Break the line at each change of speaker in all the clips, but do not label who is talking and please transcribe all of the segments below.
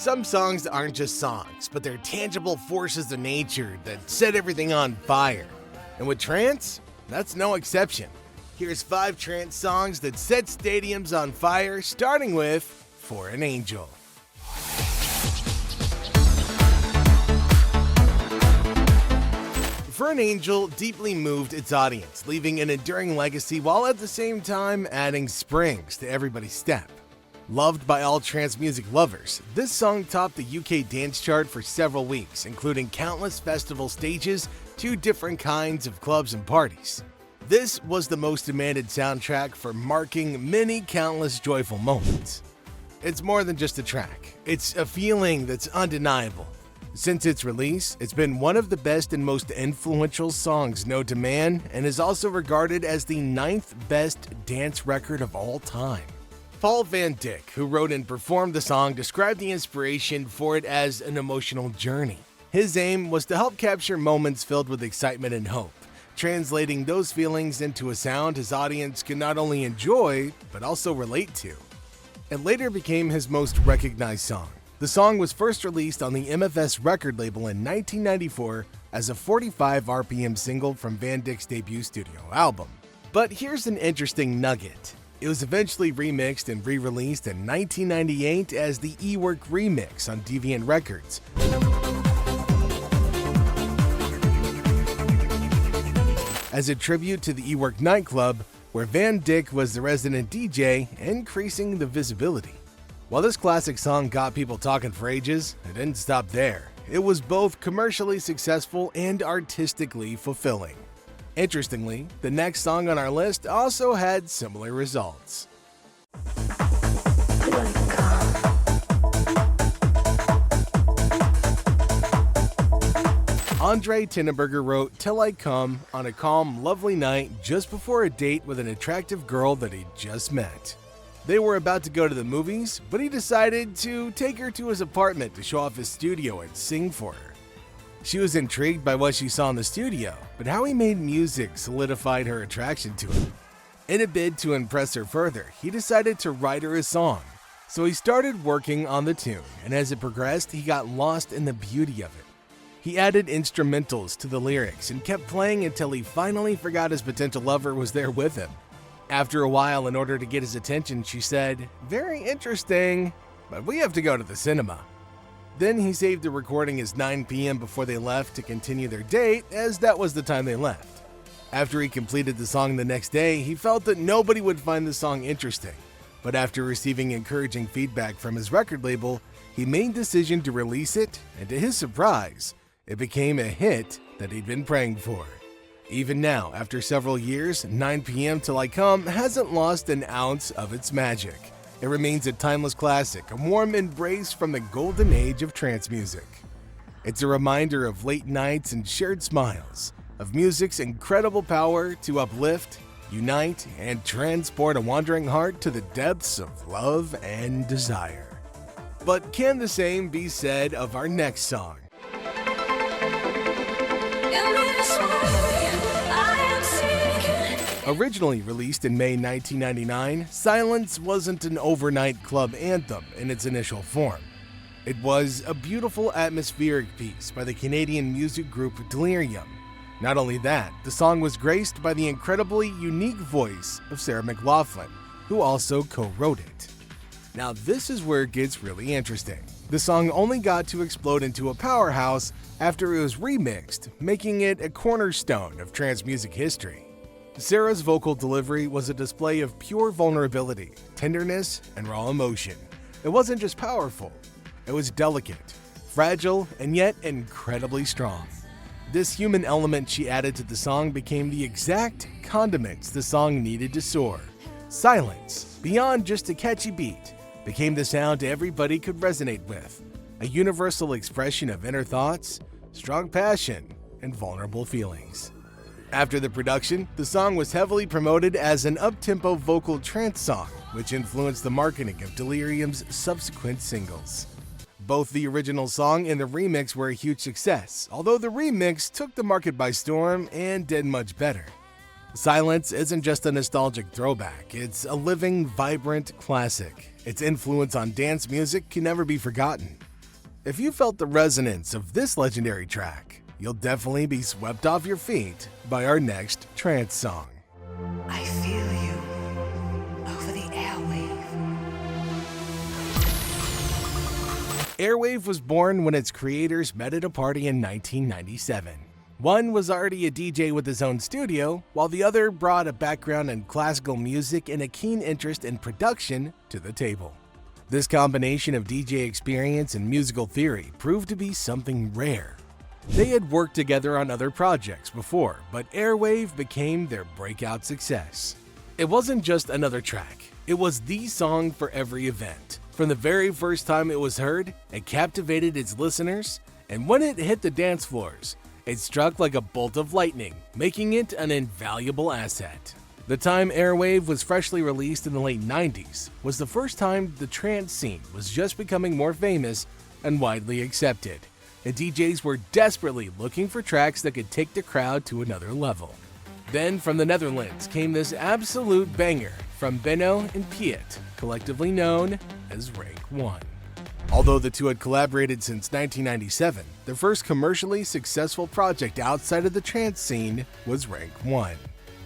Some songs aren't just songs, but they're tangible forces of nature that set everything on fire. And with trance, that's no exception. Here's 5 trance songs that set stadiums on fire, starting with For an Angel. For an Angel deeply moved its audience, leaving an enduring legacy while at the same time adding springs to everybody's step. Loved by all trance music lovers, this song topped the UK dance chart for several weeks, including countless festival stages to different kinds of clubs and parties. This was the most demanded soundtrack for marking many countless joyful moments. It's more than just a track, it's a feeling that's undeniable. Since its release, it's been one of the best and most influential songs known to man, and is also regarded as the 9th best dance record of all time. Paul Van Dyk, who wrote and performed the song, described the inspiration for it as an emotional journey. His aim was to help capture moments filled with excitement and hope, translating those feelings into a sound his audience could not only enjoy, but also relate to. It later became his most recognized song. The song was first released on the MFS record label in 1994 as a 45 RPM single from Van Dyk's debut studio album. But here's an interesting nugget. It was eventually remixed and re-released in 1998 as the E-Work remix on Deviant Records. As a tribute to the E-Work nightclub, where Van Dyk was the resident DJ, increasing the visibility. While this classic song got people talking for ages, it didn't stop there. It was both commercially successful and artistically fulfilling. Interestingly, the next song on our list also had similar results. Andre Tinneberger wrote Till I Come on a calm, lovely night just before a date with an attractive girl that he'd just met. They were about to go to the movies, but he decided to take her to his apartment to show off his studio and sing for her. She was intrigued by what she saw in the studio, but how he made music solidified her attraction to him. In a bid to impress her further, he decided to write her a song. So he started working on the tune, and as it progressed, he got lost in the beauty of it. He added instrumentals to the lyrics and kept playing until he finally forgot his potential lover was there with him. After a while, in order to get his attention, she said, "Very interesting, but we have to go to the cinema." Then he saved the recording as 9 p.m. before they left to continue their date, as that was the time they left. After he completed the song the next day, he felt that nobody would find the song interesting. But after receiving encouraging feedback from his record label, he made the decision to release it, and to his surprise, it became a hit that he'd been praying for. Even now, after several years, 9 p.m. Till I Come hasn't lost an ounce of its magic. It remains a timeless classic, a warm embrace from the golden age of trance music. It's a reminder of late nights and shared smiles, of music's incredible power to uplift, unite, and transport a wandering heart to the depths of love and desire. But can the same be said of our next song? Originally released in May 1999, Silence wasn't an overnight club anthem in its initial form. It was a beautiful atmospheric piece by the Canadian music group Delirium. Not only that, the song was graced by the incredibly unique voice of Sarah McLachlan, who also co-wrote it. Now this is where it gets really interesting. The song only got to explode into a powerhouse after it was remixed, making it a cornerstone of trance music history. Sarah's vocal delivery was a display of pure vulnerability, tenderness, and raw emotion. It wasn't just powerful, it was delicate, fragile, and yet incredibly strong. This human element she added to the song became the exact condiments the song needed to soar. Silence, beyond just a catchy beat, became the sound everybody could resonate with, a universal expression of inner thoughts, strong passion, and vulnerable feelings. After the production, the song was heavily promoted as an up-tempo vocal trance song, which influenced the marketing of Delirium's subsequent singles. Both the original song and the remix were a huge success, although the remix took the market by storm and did much better. Silence isn't just a nostalgic throwback, it's a living, vibrant classic. Its influence on dance music can never be forgotten. If you felt the resonance of this legendary track, you'll definitely be swept off your feet by our next trance song.
I feel you over the airwave.
Airwave was born when its creators met at a party in 1997. One was already a DJ with his own studio, while the other brought a background in classical music and a keen interest in production to the table. This combination of DJ experience and musical theory proved to be something rare. They had worked together on other projects before, but Airwave became their breakout success. It wasn't just another track, it was the song for every event. From the very first time it was heard, it captivated its listeners, and when it hit the dance floors, it struck like a bolt of lightning, making it an invaluable asset. The time Airwave was freshly released in the late 90s was the first time the trance scene was just becoming more famous and widely accepted, and DJs were desperately looking for tracks that could take the crowd to another level. Then from the Netherlands came this absolute banger from Benno and Piet, collectively known as Rank 1. Although the two had collaborated since 1997, their first commercially successful project outside of the trance scene was Rank 1.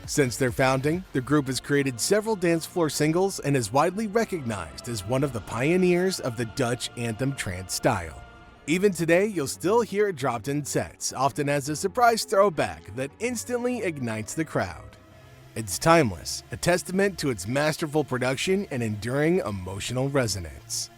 Since their founding, the group has created several dance floor singles and is widely recognized as one of the pioneers of the Dutch anthem trance style. Even today, you'll still hear it dropped in sets, often as a surprise throwback that instantly ignites the crowd. It's timeless, a testament to its masterful production and enduring emotional resonance.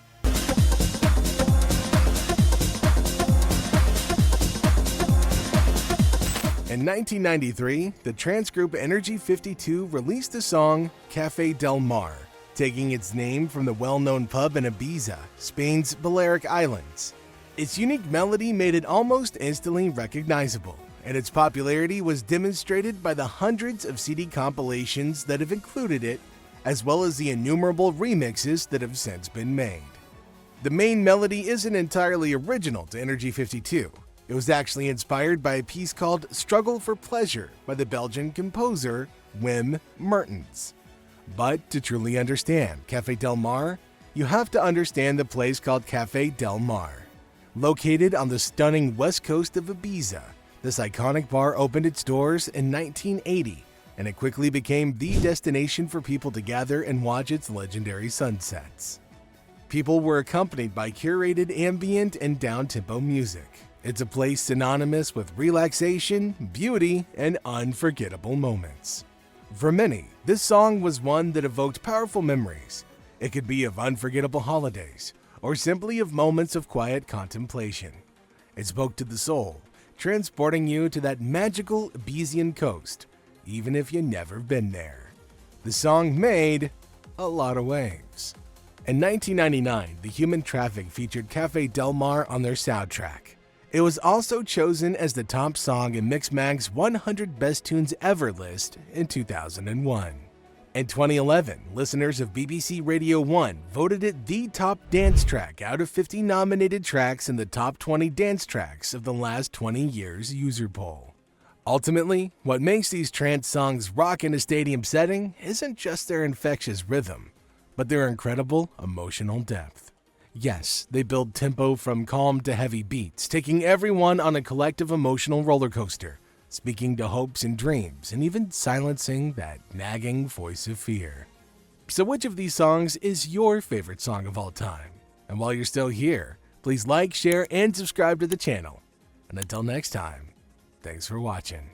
In 1993, the trance group Energy 52 released the song Café Del Mar, taking its name from the well-known pub in Ibiza, Spain's Balearic Islands. Its unique melody made it almost instantly recognizable, and its popularity was demonstrated by the hundreds of CD compilations that have included it, as well as the innumerable remixes that have since been made. The main melody isn't entirely original to Energy 52. It was actually inspired by a piece called Struggle for Pleasure by the Belgian composer Wim Mertens. But to truly understand Café Del Mar, you have to understand the place called Café Del Mar. Located on the stunning west coast of Ibiza, this iconic bar opened its doors in 1980, and it quickly became the destination for people to gather and watch its legendary sunsets. People were accompanied by curated ambient and down-tempo music. It's a place synonymous with relaxation, beauty, and unforgettable moments. For many, this song was one that evoked powerful memories. It could be of unforgettable holidays, or simply of moments of quiet contemplation. It spoke to the soul, transporting you to that magical Ibizian coast, even if you've never been there. The song made a lot of waves. In 1999, The Human Traffic featured Café Del Mar on their soundtrack. It was also chosen as the top song in Mixmag's 100 Best Tunes Ever list in 2001. In 2011, listeners of BBC Radio 1 voted it the top dance track out of 50 nominated tracks in the top 20 dance tracks of the last 20 years user poll. Ultimately, what makes these trance songs rock in a stadium setting isn't just their infectious rhythm, but their incredible emotional depth. Yes, they build tempo from calm to heavy beats, taking everyone on a collective emotional roller coaster, speaking to hopes and dreams, and even silencing that nagging voice of fear. So which of these songs is your favorite song of all time? And while you're still here, please like, share, and subscribe to the channel. And until next time, thanks for watching.